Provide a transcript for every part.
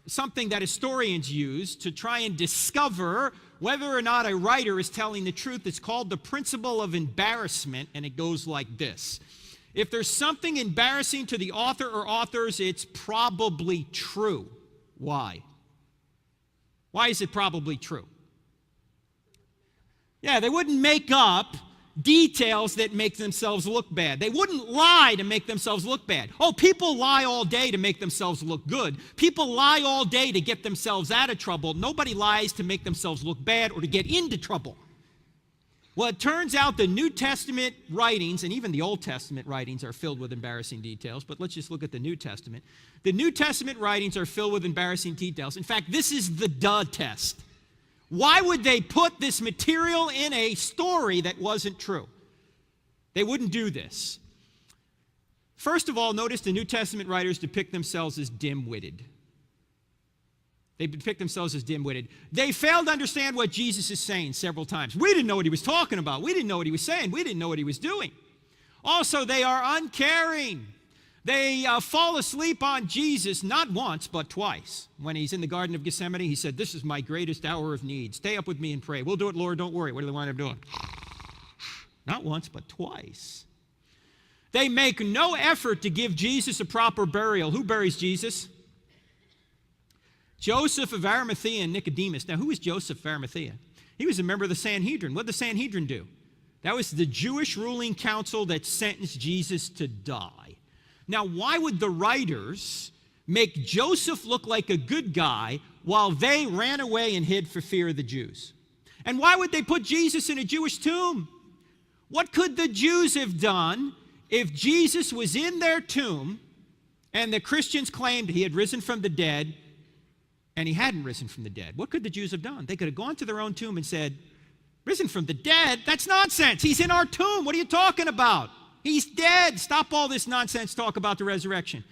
something that historians use to try and discover whether or not a writer is telling the truth. It's called the principle of embarrassment, and it goes like this. If there's something embarrassing to the author or authors, it's probably true. Why? Why is it probably true? Yeah, they wouldn't make up details that make themselves look bad. They wouldn't lie to make themselves look bad. Oh, people lie all day to make themselves look good. People lie all day to get themselves out of trouble. Nobody lies to make themselves look bad or to get into trouble. Well, it turns out the New Testament writings, and even the Old Testament writings, are filled with embarrassing details, but let's just look at the New Testament. The New Testament writings are filled with embarrassing details. In fact, this is the duh test. Why would they put this material in a story that wasn't true? They wouldn't do this. First of all, notice the New Testament writers depict themselves as dim-witted. They depict themselves as dim-witted. They failed to understand what Jesus is saying several times. We didn't know what he was talking about. We didn't know what he was saying. We didn't know what he was doing. Also, they are uncaring. They fall asleep on Jesus not once, but twice. When he's in the Garden of Gethsemane, he said, "This is my greatest hour of need. Stay up with me and pray." "We'll do it, Lord, don't worry." What do they wind up doing? Not once, but twice. They make no effort to give Jesus a proper burial. Who buries Jesus? Joseph of Arimathea and Nicodemus. Now, who was Joseph of Arimathea? He was a member of the Sanhedrin. What did the Sanhedrin do? That was the Jewish ruling council that sentenced Jesus to die. Now, why would the writers make Joseph look like a good guy while they ran away and hid for fear of the Jews? And why would they put Jesus in a Jewish tomb? What could the Jews have done if Jesus was in their tomb and the Christians claimed he had risen from the dead and he hadn't risen from the dead? What could the Jews have done? They could have gone to their own tomb and said, "Risen from the dead? That's nonsense. He's in our tomb. What are you talking about? He's dead. Stop all this nonsense talk about the resurrection."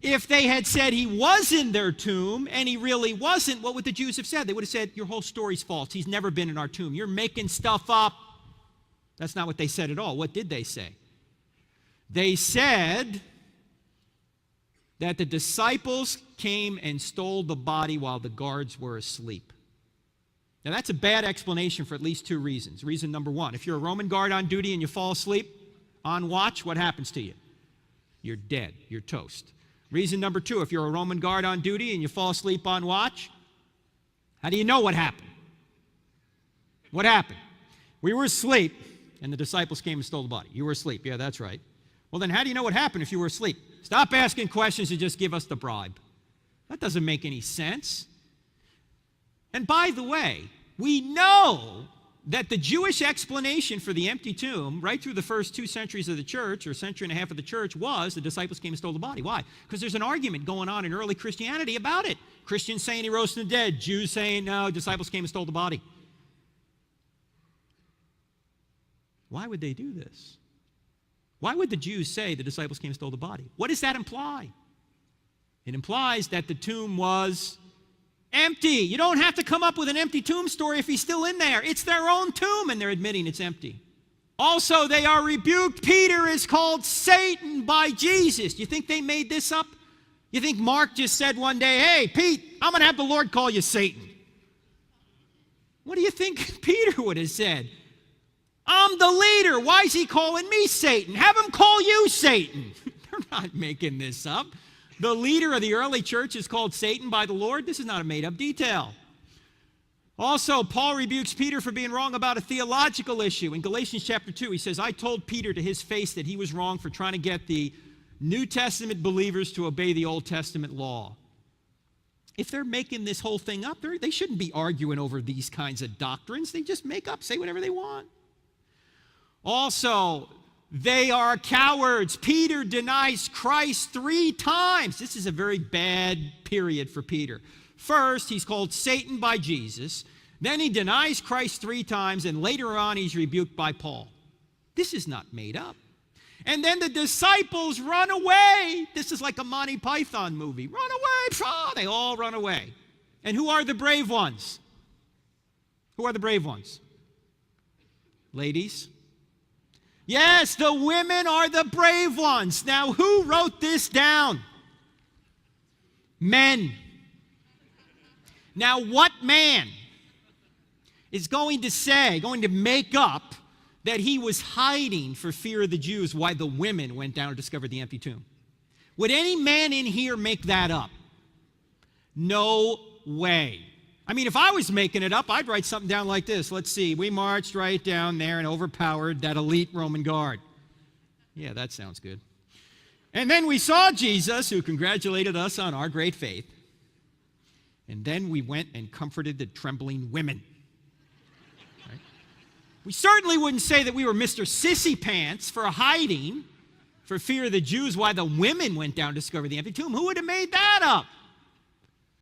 If they had said he was in their tomb and he really wasn't, what would the Jews have said? They would have said, "Your whole story's false. He's never been in our tomb. You're making stuff up." That's not what they said at all. What did they say? They said that the disciples came and stole the body while the guards were asleep. Now, that's a bad explanation for at least two reasons. Reason number one, if you're a Roman guard on duty and you fall asleep on watch, what happens to you? You're dead. You're toast. Reason number two, if you're a Roman guard on duty and you fall asleep on watch, how do you know what happened? What happened? We were asleep, and the disciples came and stole the body. You were asleep. Yeah, that's right. Well, then how do you know what happened if you were asleep? Stop asking questions and just give us the bribe. That doesn't make any sense. And by the way, we know that the Jewish explanation for the empty tomb, right through the first 2 centuries of the church, or century and a half of the church, was the disciples came and stole the body. Why? Because there's an argument going on in early Christianity about it. Christians saying he rose from the dead, Jews saying, no, disciples came and stole the body. Why would they do this? Why would the Jews say the disciples came and stole the body? What does that imply? It implies that the tomb was empty. You don't have to come up with an empty tomb story if he's still in there. It's their own tomb, and they're admitting it's empty. Also, they are rebuked. Peter is called Satan by Jesus. Do you think they made this up? You think Mark just said one day, "Hey, Pete, I'm going to have the Lord call you Satan"? What do you think Peter would have said? "I'm the leader. Why is he calling me Satan? Have him call you Satan." They're not making this up. The leader of the early church is called Satan by the Lord. This is not a made-up detail. Also, Paul rebukes Peter for being wrong about a theological issue. In Galatians chapter 2, he says, "I told Peter to his face that he was wrong for trying to get the New Testament believers to obey the Old Testament law." If they're making this whole thing up, they shouldn't be arguing over these kinds of doctrines. They just make up, say whatever they want. Also, they are cowards. Peter denies Christ 3 times. This is a very bad period for Peter. First, he's called Satan by Jesus. Then he denies Christ 3 times, and later on he's rebuked by Paul. This is not made up. And then the disciples run away. This is like a Monty Python movie. Run away. They all run away. And who are the brave ones? Who are the brave ones? Ladies? Yes, the women are the brave ones. Now, who wrote this down? Men. Now, what man is going to make up that he was hiding for fear of the Jews while the women went down to discover the empty tomb? Would any man in here make that up? No way. I mean, if I was making it up, I'd write something down like this. Let's see. We marched right down there and overpowered that elite Roman guard. Yeah, that sounds good. And then we saw Jesus, who congratulated us on our great faith. And then we went and comforted the trembling women. Right? We certainly wouldn't say that we were Mr. Sissy Pants for hiding for fear of the Jews while the women went down to discover the empty tomb. Who would have made that up?